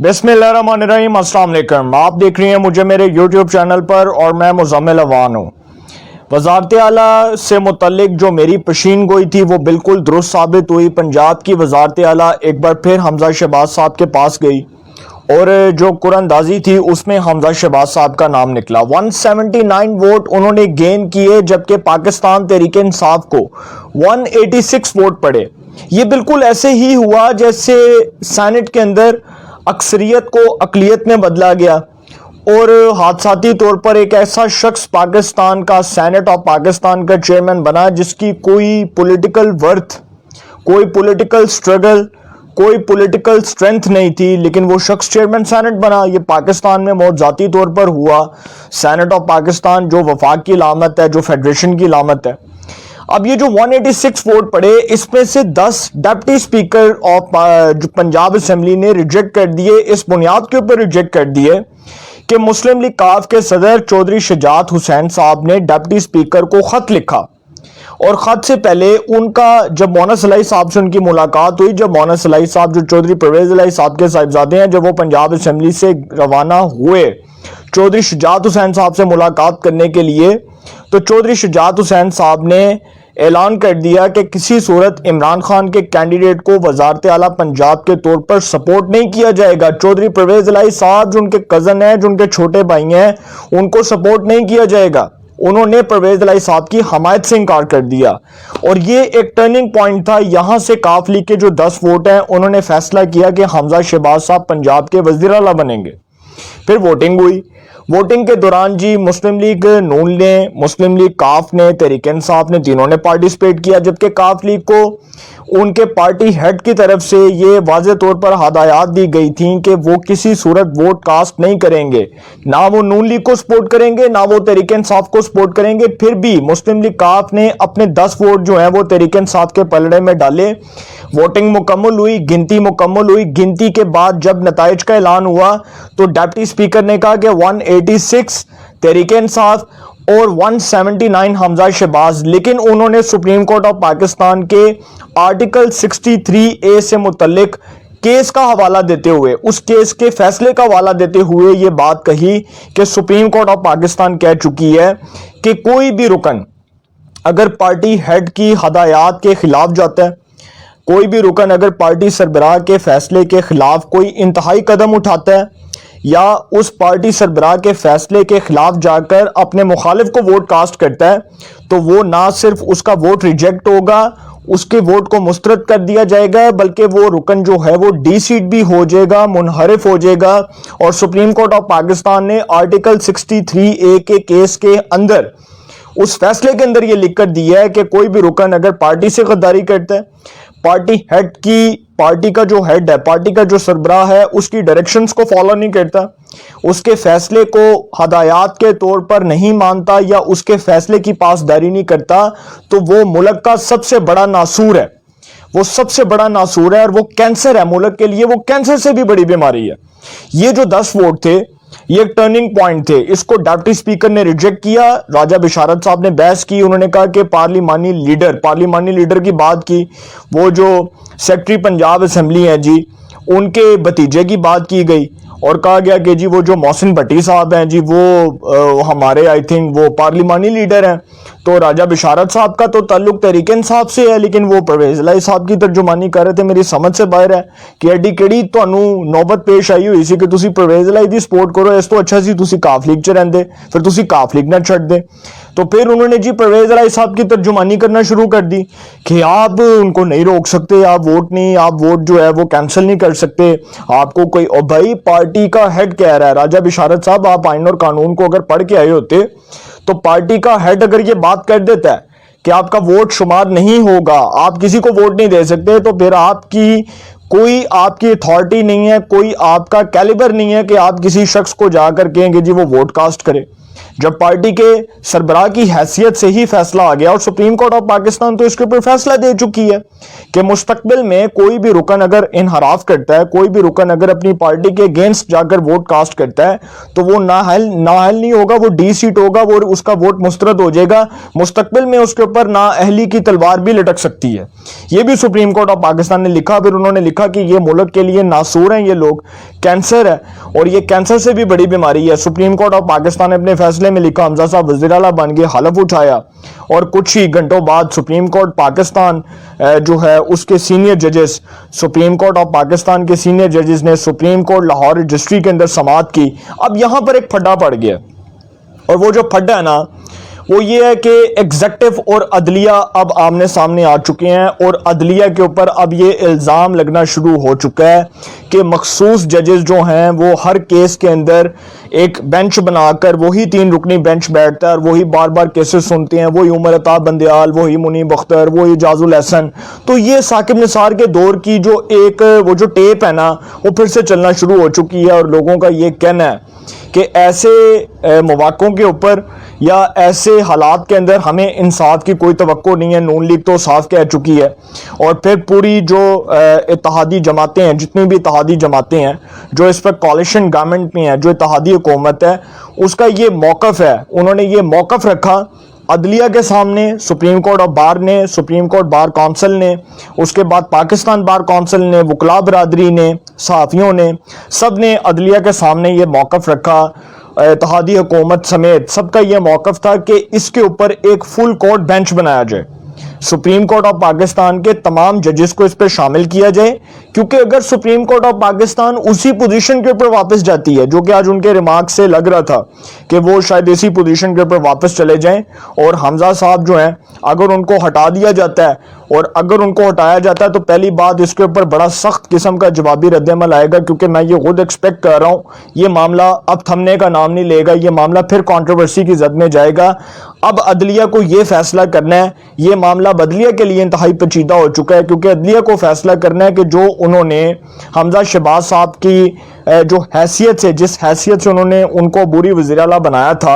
बिस्मिल्लाहिर्रहमानिर्रहीम, अस्सलाम वालेकुम। आप देख रही हैं मुझे मेरे यूट्यूब चैनल पर और मैं मुज़म्मिल अवान हूँ। वज़ारत आला से मुतल्लिक जो मेरी पेशीन गोई थी वो बिल्कुल दुरुस्त साबित हुई। पंजाब की वज़ारत आला एक बार फिर हमजा शहबाज साहब के पास गई और जो कुरानदाजी थी उसमें हमजा शहबाज साहब का नाम निकला। 179 वोट उन्होंने गेन किए, जबकि पाकिस्तान तहरीक इंसाफ को 186 वोट पड़े। ये बिल्कुल ऐसे ही हुआ जैसे सेनेट के अंदर अक्सरियत को अकलियत में बदला गया और हादसाती तौर पर एक ऐसा शख्स पाकिस्तान का सेनेट और पाकिस्तान का चेयरमैन बना जिसकी कोई पॉलिटिकल वर्थ, कोई पॉलिटिकल स्ट्रगल, कोई पॉलिटिकल स्ट्रेंथ नहीं थी, लेकिन वो शख्स चेयरमैन सेनेट बना। ये पाकिस्तान में मौजाती तौर पर हुआ। सेनेट ऑफ पाकिस्तान जो वफाक की अलामत है, जो फेडरेशन की अलामत है। अब ये जो 186 वोट पड़े, इसमें से 10 deputy speaker of Punjab assembly ने रिजेक्ट कर दिए। इस बुनियाद के ऊपर रिजेक्ट कर दिए कि मुस्लिम लीग काफ के सदर चौधरी शुजात हुसैन साहब ने डिप्टी स्पीकर को खत लिखा और खत से पहले उनका जब मौना सलाई साहब से उनकी मुलाकात हुई, जब मौना सलाई साहब जो चौधरी परवेज अलाई साहब के साहिबजादे हैं, जब वो पंजाब असेंबली से रवाना हुए चौधरी शुजात हुसैन साहब से मुलाकात करने के लिए, तो चौधरी शुजात हुसैन साहब ने ऐलान कर दिया कि किसी सूरत इमरान खान के कैंडिडेट को वजारत आला पंजाब के तौर पर सपोर्ट नहीं किया जाएगा। चौधरी परवेज अलाई साहब जो उनके कज़न हैं, जो उनके छोटे भाई हैं, उनको सपोर्ट नहीं किया जाएगा। उन्होंने परवेज अलाई साहब की हमायत से इनकार कर दिया और ये एक टर्निंग पॉइंट था। यहां से काफ लीग के जो 10 वोट हैं उन्होंने फैसला किया कि हमजा शहबाज साहब पंजाब के वज़ीर आला बनेंगे। फिर वोटिंग हुई। वोटिंग के दौरान जी मुस्लिम लीग नून ने, मुस्लिम लीग काफ ने, तहरीक इंसाफ ने, तीनों ने पार्टिसिपेट किया, जबकि काफ लीग को उनके पार्टी हेड की तरफ से ये वाज़े तौर पर हदायत दी गई थी कि वो किसी सूरत वोट कास्ट नहीं करेंगे, ना वो नून लीग को सपोर्ट करेंगे, ना वो तहरीक इंसाफ को सपोर्ट करेंगे। फिर भी मुस्लिम लीग काफ ने अपने 10 वोट जो हैं वो तहरीक इंसाफ के पलड़े में डाले। वोटिंग मुकम्मल हुई, गिनती मुकम्मल हुई। गिनती के बाद जब नताइज का ऐलान हुआ तो डिप्टी स्पीकर ने कहा कि 186 तहरीक इंसाफ और 179 हमजा शहबाज, लेकिन उन्होंने सुप्रीम कोर्ट ऑफ पाकिस्तान के आर्टिकल 63A से मुतल्लिक केस का हवाला देते हुए, उस केस के फैसले का हवाला देते हुए ये बात कही कि सुप्रीम कोर्ट ऑफ पाकिस्तान कह चुकी है कि कोई भी रुकन अगर पार्टी हेड की हदायत के खिलाफ जाता है, कोई भी रुकन अगर पार्टी सरबराह के फैसले के खिलाफ कोई इंतहाई कदम उठाता है या उस पार्टी सरबराह के फैसले के खिलाफ जाकर अपने मुखालिफ को वोट कास्ट करता है, तो वो ना सिर्फ उसका वोट रिजेक्ट होगा, उसके वोट को मुस्तरद कर दिया जाएगा, बल्कि वो रुकन जो है वो डी-सीट भी हो जाएगा, मुनहरिफ हो जाएगा। और सुप्रीम कोर्ट ऑफ पाकिस्तान ने आर्टिकल 63A के केस के अंदर, उस फैसले के अंदर ये लिख कर दिया है कि कोई भी रुकन अगर पार्टी से गद्दारी करता है, पार्टी हेड की, पार्टी का जो हेड है, पार्टी का जो सरबराह है, उसकी डायरेक्शंस को फॉलो नहीं करता, उसके फैसले को हदायत के तौर पर नहीं मानता या उसके फैसले की पासदारी नहीं करता, तो वो मुल्क का सबसे बड़ा नासूर है। वो सबसे बड़ा नासूर है और वो कैंसर है मुल्क के लिए, वो कैंसर से भी बड़ी बीमारी है। ये जो 10 वोट थे ये एक टर्निंग पॉइंट थे। इसको डिप्टी स्पीकर ने रिजेक्ट किया। राजा बिशारत साहब ने बहस की, उन्होंने कहा कि पार्लिमानी लीडर की बात की, वो जो सेक्रेटरी पंजाब असेंबली है जी, उनके भतीजे की बात की गई और कहा गया कि जी वो जो मोहसिन भट्टी साहब हैं जी वो हमारे आई थिंक वो पार्लिमानी लीडर हैं। तो राजा बिशारत साहब का तो ताल्लुक तहरीक इंसाफ से है, लेकिन वो परवेज अलाई साहब की तर्जुमानी कर रहे थे। मेरी समझ से बाहर है कि एडी केड़ी ਤੁਹਾਨੂੰ नौबत पेश आई हुई सी कि ਤੁਸੀਂ परवेज अलाई ਦੀ सपोर्ट करो, ਇਸ ਤੋਂ अच्छा ਸੀ ਤੁਸੀਂ काफ लीग च रहंदे, फिर ਤੁਸੀਂ काफ लीग ना छੱਡ दे। तो फिर उन्होंने जी परवेज अलाई साहब की तर्जुमानी करना शुरू कर दी कि आप उनको नहीं रोक सकते, आप वोट जो है वो कैंसिल नहीं कर सकते, आपको कोई, और भाई पार्टी का हेड कह रहा है, राजा बिशारत साहब आप आइन और कानून को अगर पढ़ के आए होते तो पार्टी का हेड अगर ये बात कर देता है कि आपका वोट शुमार नहीं होगा, आप किसी को वोट नहीं दे सकते, तो फिर कोई आपकी अथॉरिटी नहीं है, कोई आपका कैलिबर नहीं है कि आप किसी शख्स को जाकर कहेंगे जी वो वोट कास्ट करे। जब पार्टी के सरबराह की हैसियत से ही फैसला आ गया, और सुप्रीम कोर्ट ऑफ पाकिस्तान तो इसके ऊपर फैसला दे चुकी है कि मुस्तकबिल में कोई भी रुकन अगर इनहराफ करता है, कोई भी रुकन अगर अपनी पार्टी के अगेंस्ट जाकर वोट कास्ट करता है, तो वो नाअहल नहीं होगा, वो डी सीट होगा, वो उसका वोट मुस्तरद हो जाएगा। मुस्तकबिल में उसके ऊपर नाअहली की तलवार भी लटक सकती है। ये भी सुप्रीम कोर्ट ऑफ पाकिस्तान ने लिखा। फिर उन्होंने लिखा कि ये मुल्क के लिए नासूर हैं, ये लोग कैंसर है, और ये कैंसर से भी बड़ी बीमारी है। सुप्रीम कोर्ट ऑफ पाकिस्तान ने अपने फैसले में लिखा, हमजा साहब वज़ीर आला बन गए, हलफ उठाया, और कुछ ही घंटों बाद सुप्रीम कोर्ट पाकिस्तान जो है उसके सीनियर जजेस, सुप्रीम कोर्ट ऑफ पाकिस्तान के सीनियर जजेस ने सुप्रीम कोर्ट लाहौर रजिस्ट्री के अंदर समाअत की। अब यहां पर एक फड्डा पड़ गया, और वो जो फड्डा है ना, वो ये है कि एग्जेक्टिव और अदलिया अब आमने सामने आ चुके हैं, और अदलिया के ऊपर अब ये इल्ज़ाम लगना शुरू हो चुका है कि मखसूस जजेस जो हैं वो हर केस के अंदर एक बेंच बनाकर वही 3 रुकनी बेंच बैठता है, और वही बार बार केसेस सुनते हैं, वही उमर अताब बंदयाल, वही मुनीब अख्तर, वही जाजुल हसन। तो ये साकिब निसार के दौर की जो एक वो जो टेप है ना, वो फिर से चलना शुरू हो चुकी है। और लोगों का ये कहना है कि ऐसे मौक़ों के ऊपर या ऐसे हालात के अंदर हमें इंसाफ की कोई तवक्को नहीं है। नून लीग तो साफ कह चुकी है, और फिर पूरी जो इत्तेहादी जमातें हैं, जितनी भी इत्तेहादी जमातें हैं जो इस पर कॉलिशन गवर्नमेंट में है, जो इत्तेहादी हुकूमत है, उसका ये मौक़िफ़ है। उन्होंने ये मौक़िफ़ रखा अदलिया के सामने, सुप्रीम कोर्ट ऑफ बार ने, सुप्रीम कोर्ट बार काउंसिल ने, उसके बाद पाकिस्तान बार काउंसिल ने, वकला बरादरी ने, सहाफ़ियों ने, सब ने अदलिया के सामने ये मौक़िफ़ रखा। इत्तेहादी हुकूमत समेत सबका यह मौक़िफ़ था कि इसके ऊपर एक फुल कोर्ट बेंच बनाया जाए, सुप्रीम कोर्ट ऑफ पाकिस्तान के तमाम जजेस को इस पर शामिल किया जाए। क्योंकि अगर सुप्रीम कोर्ट ऑफ पाकिस्तान उसी पोजीशन के ऊपर वापस जाती है, जो कि आज उनके रिमार्क से लग रहा था कि वो शायद इसी पोजीशन के ऊपर वापस चले जाएं, और हमजा साहब जो हैं अगर उनको हटा दिया जाता है, और अगर उनको हटाया जाता है, तो पहली बात इसके ऊपर बड़ा सख्त किस्म का जवाबी रद्दअमल आएगा। क्योंकि मैं ये खुद एक्सपेक्ट कर रहा हूँ, ये मामला अब थमने का नाम नहीं लेगा, ये मामला फिर कंट्रोवर्सी की जद में जाएगा। अब अदलिया को ये फैसला करना है, ये मामला अदलिया के लिए इंतहाई पेचीदा हो चुका है, क्योंकि अदलिया को फैसला करना है कि जो उन्होंने हमजा शहबाज साहब की जो हैसियत से, जिस हैसियत से उन्होंने उनको बुरी वज़ीर आला बनाया था,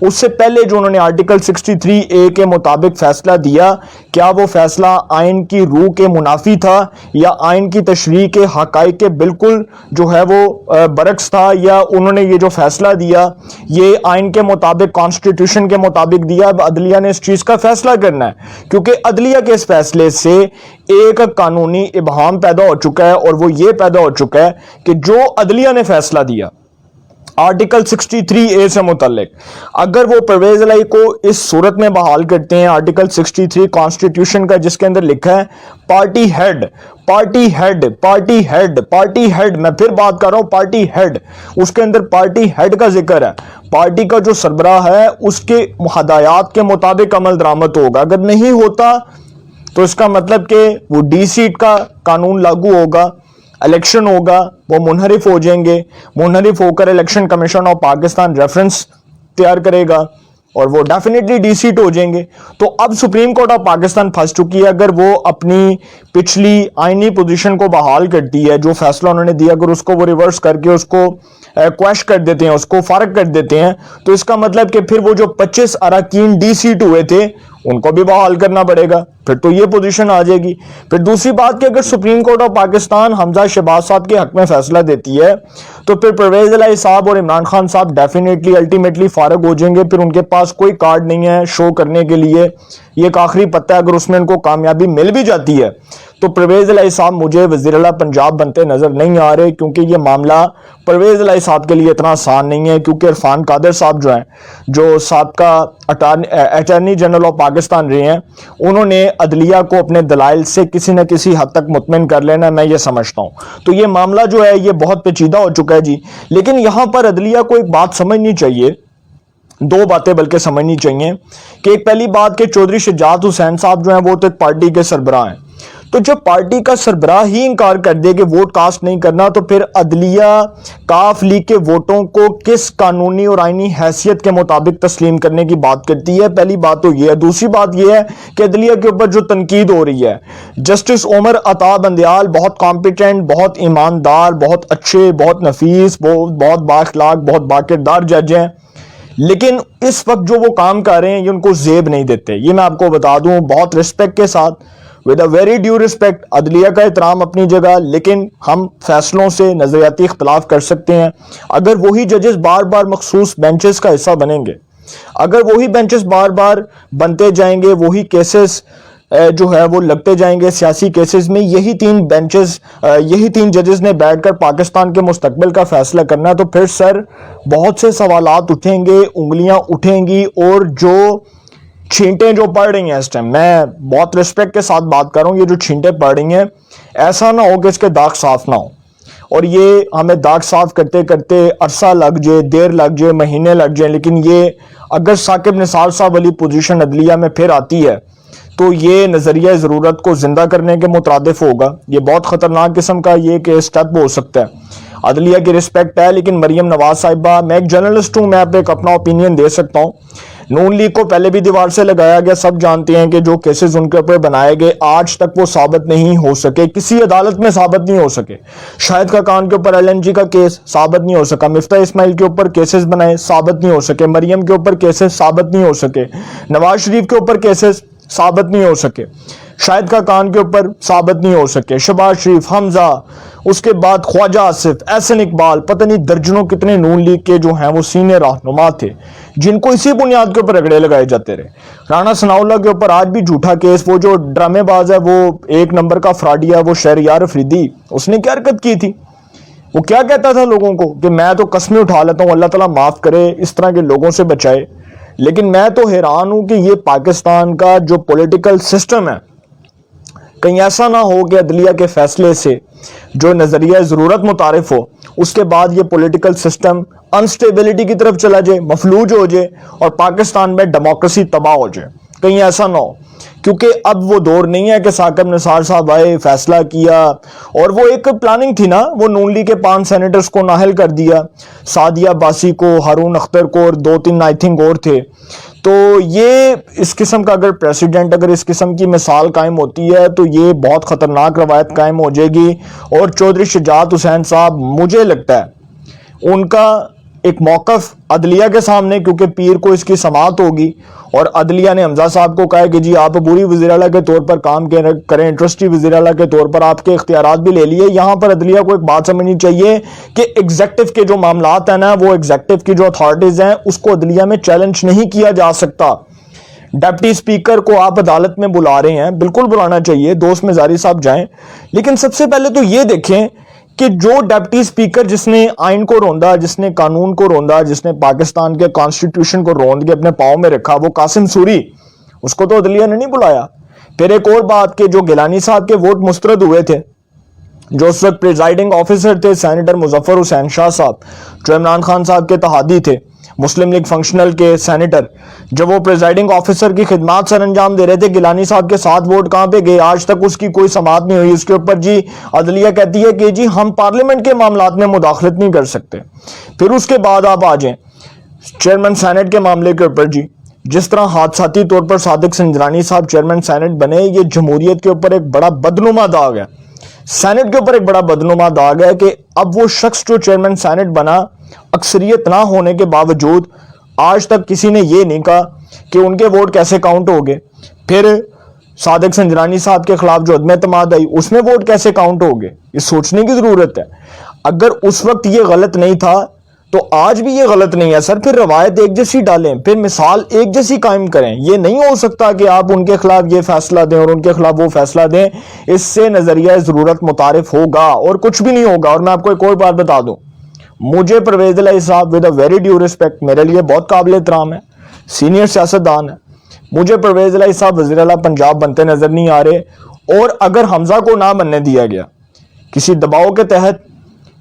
उससे पहले जो उन्होंने आर्टिकल 63A के मुताबिक फैसला दिया, क्या वो फैसला आइन की रूह के मुनाफी था, या आइन की तशरीह के हक़ाइक़ के बिल्कुल जो है वो बरक्स था, या उन्होंने ये जो फैसला दिया ये आइन के मुताबिक, कॉन्स्टिट्यूशन के मुताबिक दिया। अब अदलिया ने इस चीज़ का फैसला करना है, क्योंकि अदलिया के इस फैसले से एक कानूनी इबहाम पैदा हो चुका है, और वो ये पैदा हो चुका है कि जो अदलिया ने फैसला दिया आर्टिकल 63A से मुतल्लिक, अगर वो परवेज इलाही को इस सूरत में बहाल करते हैं, आर्टिकल 63 कॉन्स्टिट्यूशन का, जिसके अंदर लिखा है party head, party head, party head, party head, मैं फिर बात कर रहा हूं पार्टी हेड, उसके अंदर पार्टी हेड का जिक्र है। पार्टी का जो सरबराह है उसके हदायत के मुताबिक अमल दरामद होगा। अगर नहीं होता तो इसका मतलब कि वो डी सीट का कानून लागू होगा, इलेक्शन होगा, वो मुनहरिफ हो जाएंगे, मुनहरिफ होकर election commission of Pakistan reference तैयार करेगा, और वो डेफिनेटली डी सीट हो जाएंगे। तो अब सुप्रीम कोर्ट ऑफ पाकिस्तान फंस चुकी है। अगर वो अपनी पिछली आईनी पोजीशन को बहाल करती है, जो फैसला उन्होंने दिया, अगर उसको वो रिवर्स करके उसको क्वैश कर देते हैं, उसको फारग कर देते हैं, तो इसका मतलब कि फिर वो जो 25 अरकान डी सीट हुए थे उनको भी बहाल करना पड़ेगा, फिर तो ये पोजीशन आ जाएगी। फिर दूसरी बात कि अगर supreme court of Pakistan Hamza Shahbaz साहब के हक में फैसला देती है, तो फिर परवेज इलाही साहब और इमरान खान साहब डेफिनेटली अल्टीमेटली फारग हो जाएंगे। फिर उनके पास कोई कार्ड नहीं है शो करने के लिए, ये एक आखिरी पत्ता है। अगर उसमें उनको कामयाबी मिल भी जाती है, तो परवेज इलाही साहब मुझे वज़ीर आला पंजाब बनते नजर नहीं आ रहे, क्योंकि ये मामला परवेज इलाही साहब के लिए इतना आसान नहीं है। क्योंकि इरफान कादर साहब जो हैं, जो साबका अटॉर्नी जनरल ऑफ पाकिस्तान रहे हैं, उन्होंने अदलिया को अपने दलाइल से किसी न किसी हद तक मुतमिन कर लेना, मैं ये समझता हूँ। तो ये मामला जो है ये बहुत पेचीदा हो चुका है जी। लेकिन यहाँ पर अदलिया को एक बात समझनी चाहिए, दो बातें बल्कि समझनी चाहिए। कि एक पहली बात कि चौधरी शुजात हुसैन साहब जो हैं वो तो एक पार्टी के सरबराह हैं, तो जब पार्टी का सरबराह ही इंकार कर दे कि वोट कास्ट नहीं करना, तो फिर अदलिया काफ लीग के वोटों को किस कानूनी और आईनी हैसियत के मुताबिक तस्लीम करने की बात करती है। पहली बात तो ये है। दूसरी बात ये है कि अदलिया के ऊपर जो तनकीद हो रही है, जस्टिस उमर अताब बंदयाल बहुत कॉम्पिटेंट, बहुत ईमानदार, बहुत अच्छे, बहुत नफीस, बहुत बाअखलाक, बहुत बाकिरदार जज हैं, لیکن اس وقت جو وہ کام کر رہے ہیں یہ ان کو زیب نہیں دیتے. یہ میں آپ کو بتا دوں بہت رسپیکٹ کے ساتھ, with a very due respect. عدلیہ کا احترام اپنی جگہ, لیکن ہم فیصلوں سے نظریاتی اختلاف کر سکتے ہیں. اگر وہی ججز بار بار مخصوص بینچز کا حصہ بنیں گے, اگر وہی بینچز بار بار بنتے جائیں گے, وہی کیسز جو ہے وہ لگتے جائیں گے سیاسی کیسز میں, یہی تین ججز نے بیٹھ کر پاکستان کے مستقبل کا فیصلہ کرنا, تو پھر سر بہت سے سوالات اٹھیں گے, انگلیاں اٹھیں گی, اور جو چھینٹیں جو پڑ رہی ہیں اس ٹائم, میں بہت رسپیکٹ کے ساتھ بات کر رہا ہوں, یہ جو چھینٹیں پڑ رہی ہیں ایسا نہ ہو کہ اس کے داغ صاف نہ ہو, اور یہ ہمیں داغ صاف کرتے کرتے عرصہ لگ جائے, دیر لگ جائے, مہینے لگ جائیں. لیکن یہ اگر ثاقب نثار صاحب والی پوزیشن عدلیہ میں پھر آتی ہے تو یہ نظریہ ضرورت کو زندہ کرنے کے مترادف ہوگا. یہ بہت خطرناک قسم کا یہ کہ اسٹیپ ہو سکتا ہے. عدلیہ کی رسپیکٹ ہے, لیکن مریم نواز صاحبہ, میں ایک جرنلسٹ ہوں, میں آپ ایک اپنا اوپینین دے سکتا ہوں. نون لیگ کو پہلے بھی دیوار سے لگایا گیا, سب جانتے ہیں کہ جو کیسز ان کے اوپر بنائے گئے آج تک وہ ثابت نہیں ہو سکے, کسی عدالت میں ثابت نہیں ہو سکے. شاہد خاقان کے اوپر LNG کا کیس ثابت نہیں ہو سکا, مفتاح اسماعیل کے اوپر کیسز بنائے ثابت نہیں ہو سکے, مریم کے اوپر کیسز ثابت نہیں ہو سکے, نواز شریف کے اوپر کیسز ثابت نہیں ہو سکے, شاہد خاقان کے اوپر ثابت نہیں ہو سکے, شہباز شریف, حمزہ, اس کے بعد خواجہ آصف, احسن اقبال, پتہ نہیں درجنوں کتنے نون لیگ کے جو ہیں وہ سینئر رہنما تھے جن کو اسی بنیاد کے اوپر رگڑے لگائے جاتے رہے. رانا ثناء اللہ کے اوپر آج بھی جھوٹا کیس, وہ جو ڈرامے باز ہے, وہ ایک نمبر کا فراڈیا, وہ شہریار افریدی, اس نے کیا حرکت کی تھی؟ وہ کیا کہتا تھا لوگوں کو کہ میں تو قسمیں اٹھا لیتا ہوں, اللہ تعالیٰ معاف کرے, اس طرح کے لوگوں سے بچائے. لیکن میں تو حیران ہوں کہ یہ پاکستان کا جو پولیٹیکل سسٹم ہے, کہیں ایسا نہ ہو کہ عدلیہ کے فیصلے سے جو نظریہ ضرورت متعارف ہو, اس کے بعد یہ پولیٹیکل سسٹم انسٹیبلٹی کی طرف چلا جائے, مفلوج ہو جائے, اور پاکستان میں ڈیموکریسی تباہ ہو جائے. کہیں ایسا نہ ہو, کیونکہ اب وہ دور نہیں ہے کہ ثاقب نثار صاحب آئے, فیصلہ کیا, اور وہ ایک پلاننگ تھی نا, وہ نون لیگ کے 5 سینیٹرز کو نااہل کر دیا, سعدیہ عباسی کو, ہارون اختر کو, اور 2-3 آئی تھنک اور تھے. تو یہ اس قسم کا اگر پریسیڈنٹ, اگر اس قسم کی مثال قائم ہوتی ہے تو یہ بہت خطرناک روایت قائم ہو جائے گی. اور چودھری شجاعت حسین صاحب, مجھے لگتا ہے ان کا ایک موقف عدلیہ کے سامنے, کیونکہ پیر کو اس کی سماعت ہوگی, اور عدلیہ نے حمزہ صاحب کو کہا کہ جی آپ عبوری وزیر اعلیٰ کے طور پر کام کریں, ٹرسٹی وزیر اعلیٰ کے طور پر آپ کے اختیارات بھی لے لیے. یہاں پر عدلیہ کو ایک بات سمجھنی چاہیے کہ ایگزیکٹو کے جو معاملات ہیں نا, وہ ایگزیکٹو کی جو اتھارٹیز ہیں, اس کو عدلیہ میں چیلنج نہیں کیا جا سکتا. ڈپٹی سپیکر کو آپ عدالت میں بلا رہے ہیں, بالکل بلانا چاہیے, دوست مزاری صاحب جائیں, لیکن سب سے پہلے تو یہ دیکھیں کہ جو ڈپٹی سپیکر جس نے آئین کو روندا, جس نے قانون کو روندا, جس نے پاکستان کے کانسٹیٹیوشن کو روند کے اپنے پاؤں میں رکھا, وہ قاسم سوری, اس کو تو عدلیہ نے نہیں بلایا. پھر ایک اور بات کہ جو گیلانی صاحب کے ووٹ مسترد ہوئے تھے, جو اس وقت پریزائڈنگ آفیسر تھے سینیٹر مظفر حسین شاہ صاحب, جو عمران خان صاحب کے اتحادی تھے, مسلم لیگ فنکشنل کے سینیٹر, جب وہ پریزائڈنگ آفیسر کی خدمات سر انجام دے رہے تھے, گیلانی صاحب کے 7 ووٹ کہاں پہ گئے؟ آج تک اس کی کوئی سماعت نہیں ہوئی. اس کے اوپر جی عدلیہ کہتی ہے کہ جی ہم پارلیمنٹ کے معاملات میں مداخلت نہیں کر سکتے. پھر اس کے بعد آپ آ جائیں چیئرمین سینٹ کے معاملے کے اوپر, جی جس طرح حادثاتی طور پر صادق سنجرانی صاحب چیئرمین سینٹ بنے, یہ جمہوریت کے اوپر ایک بڑا بدنما داغ ہے, سینٹ کے اوپر ایک بڑا بدنما داغ ہے کہ اب وہ شخص جو چیئرمین سینٹ بنا, اکثریت نہ ہونے کے باوجود آج تک کسی نے یہ نہیں کہا کہ ان کے ووٹ کیسے کاؤنٹ ہو گئے. پھر صادق سنجرانی صاحب کے خلاف جو عدم اعتماد آئی, اس میں ووٹ کیسے کاؤنٹ ہو گئے؟ یہ سوچنے کی ضرورت ہے. اگر اس وقت یہ غلط نہیں تھا تو آج بھی یہ غلط نہیں ہے سر. پھر روایت ایک جیسی ڈالیں, پھر مثال ایک جیسی قائم کریں. یہ نہیں ہو سکتا کہ آپ ان کے خلاف یہ فیصلہ دیں اور ان کے خلاف وہ فیصلہ دیں. اس سے نظریہ ضرورت متعارف ہوگا اور کچھ بھی نہیں ہوگا. اور میں آپ کو ایک اور بات بتا دوں, مجھے پرویز الہی صاحب with a very due respect, میرے لیے بہت قابل احترام ہے, سینئر سیاستدان ہے, مجھے پرویز الہی صاحب وزیر اعلیٰ پنجاب بنتے نظر نہیں آ رہے. اور اگر حمزہ کو نہ بننے دیا گیا کسی دباؤ کے تحت,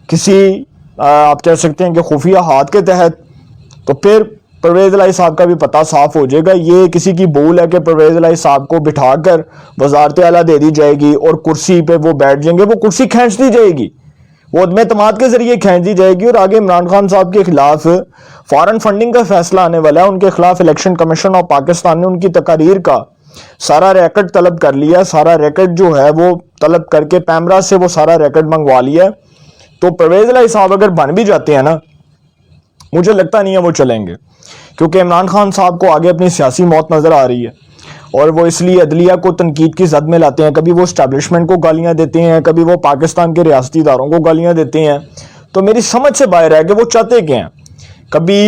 کسی آپ کہہ سکتے ہیں کہ خفیہ ہاتھ کے تحت, تو پھر پرویز الہی صاحب کا بھی پتہ صاف ہو جائے گا. یہ کسی کی بھول ہے کہ پرویز الہی صاحب کو بٹھا کر وزارت اعلیٰ دے دی جائے گی اور کرسی پہ وہ بیٹھ جائیں گے, وہ کرسی کھینچ دی جائے گی, وہ عدم اعتماد کے ذریعے کھینچ دی جائے گی. اور آگے عمران خان صاحب کے خلاف فارن فنڈنگ کا فیصلہ آنے والا ہے. ان کے خلاف الیکشن کمیشن آف پاکستان نے ان کی تقاریر کا سارا ریکارڈ طلب کر لیا. سارا ریکارڈ جو ہے وہ طلب کر کے پیمرا سے وہ سارا ریکارڈ منگوا لیا. تو پرویز الہی صاحب اگر بن بھی جاتے ہیں نا, مجھے لگتا نہیں ہے وہ چلیں گے، کیونکہ عمران خان صاحب کو آگے اپنی سیاسی موت نظر آ رہی ہے، اور وہ اس لیے عدلیہ کو تنقید کی زد میں لاتے ہیں. کبھی وہ اسٹیبلشمنٹ کو گالیاں دیتے ہیں، کبھی وہ پاکستان کے ریاستی اداروں کو گالیاں دیتے ہیں. تو میری سمجھ سے باہر ہے کہ وہ چاہتے کیا ہیں. کبھی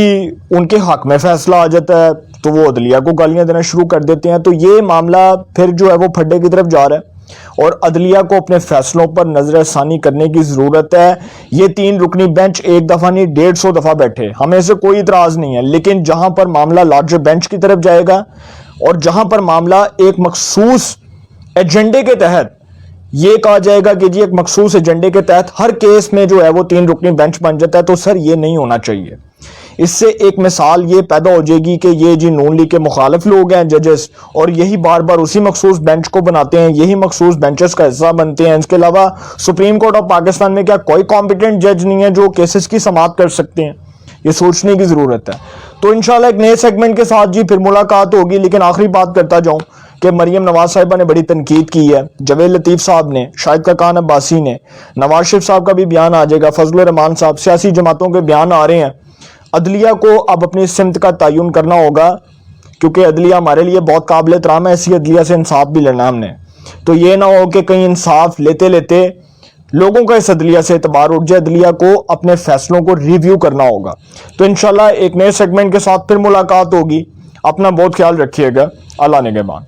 ان کے حق میں فیصلہ آ جاتا ہے تو وہ عدلیہ کو گالیاں دینا شروع کر دیتے ہیں. تو یہ معاملہ پھر جو ہے وہ پھڈے کی طرف جا رہا ہے، اور عدلیہ کو اپنے فیصلوں پر نظر ثانی کرنے کی ضرورت ہے. یہ 3 رکنی بینچ ایک دفعہ نہیں 150 دفعہ بیٹھے، ہمیں سے کوئی اعتراض نہیں ہے، لیکن جہاں پر معاملہ لارجر بینچ کی طرف جائے گا اور جہاں پر معاملہ ایک مخصوص ایجنڈے کے تحت یہ کہا جائے گا کہ جی ایک مخصوص ایجنڈے کے تحت ہر کیس میں جو ہے وہ 3 رکنی بینچ بن جاتا ہے، تو سر یہ نہیں ہونا چاہیے. اس سے ایک مثال یہ پیدا ہو جائے گی کہ یہ جی نون لیگ کے مخالف لوگ ہیں ججز، اور یہی بار بار اسی مخصوص بینچ کو بناتے ہیں، یہی مخصوص بینچز کا حصہ بنتے ہیں. اس کے علاوہ سپریم کورٹ آف پاکستان میں کیا کوئی کمپیٹنٹ جج نہیں ہے جو کیسز کی سماعت کر سکتے ہیں؟ یہ سوچنے کی ضرورت ہے. تو انشاءاللہ ایک نئے سیگمنٹ کے ساتھ جی پھر ملاقات ہوگی. لیکن آخری بات کرتا جاؤں کہ مریم نواز صاحبہ نے بڑی تنقید کی ہے، جاوید لطیف صاحب نے، شاہد کاکان عباسی نے، نواز شریف صاحب کا بھی بیان آ جائے گا، فضل الرحمان صاحب، سیاسی جماعتوں کے بیان آ رہے ہیں. عدلیہ کو اب اپنی سمت کا تعین کرنا ہوگا، کیونکہ عدلیہ ہمارے لیے بہت قابل احترام ہے. ایسی عدلیہ سے انصاف بھی لینا ہم نے. تو یہ نہ ہو کہ کہیں انصاف لیتے لیتے لوگوں کا اس عدلیہ سے اعتبار اٹھ جائے. عدلیہ کو اپنے فیصلوں کو ریویو کرنا ہوگا. تو انشاءاللہ ایک نئے سیگمنٹ کے ساتھ پھر ملاقات ہوگی. اپنا بہت خیال رکھیے گا. اللہ نگہبان.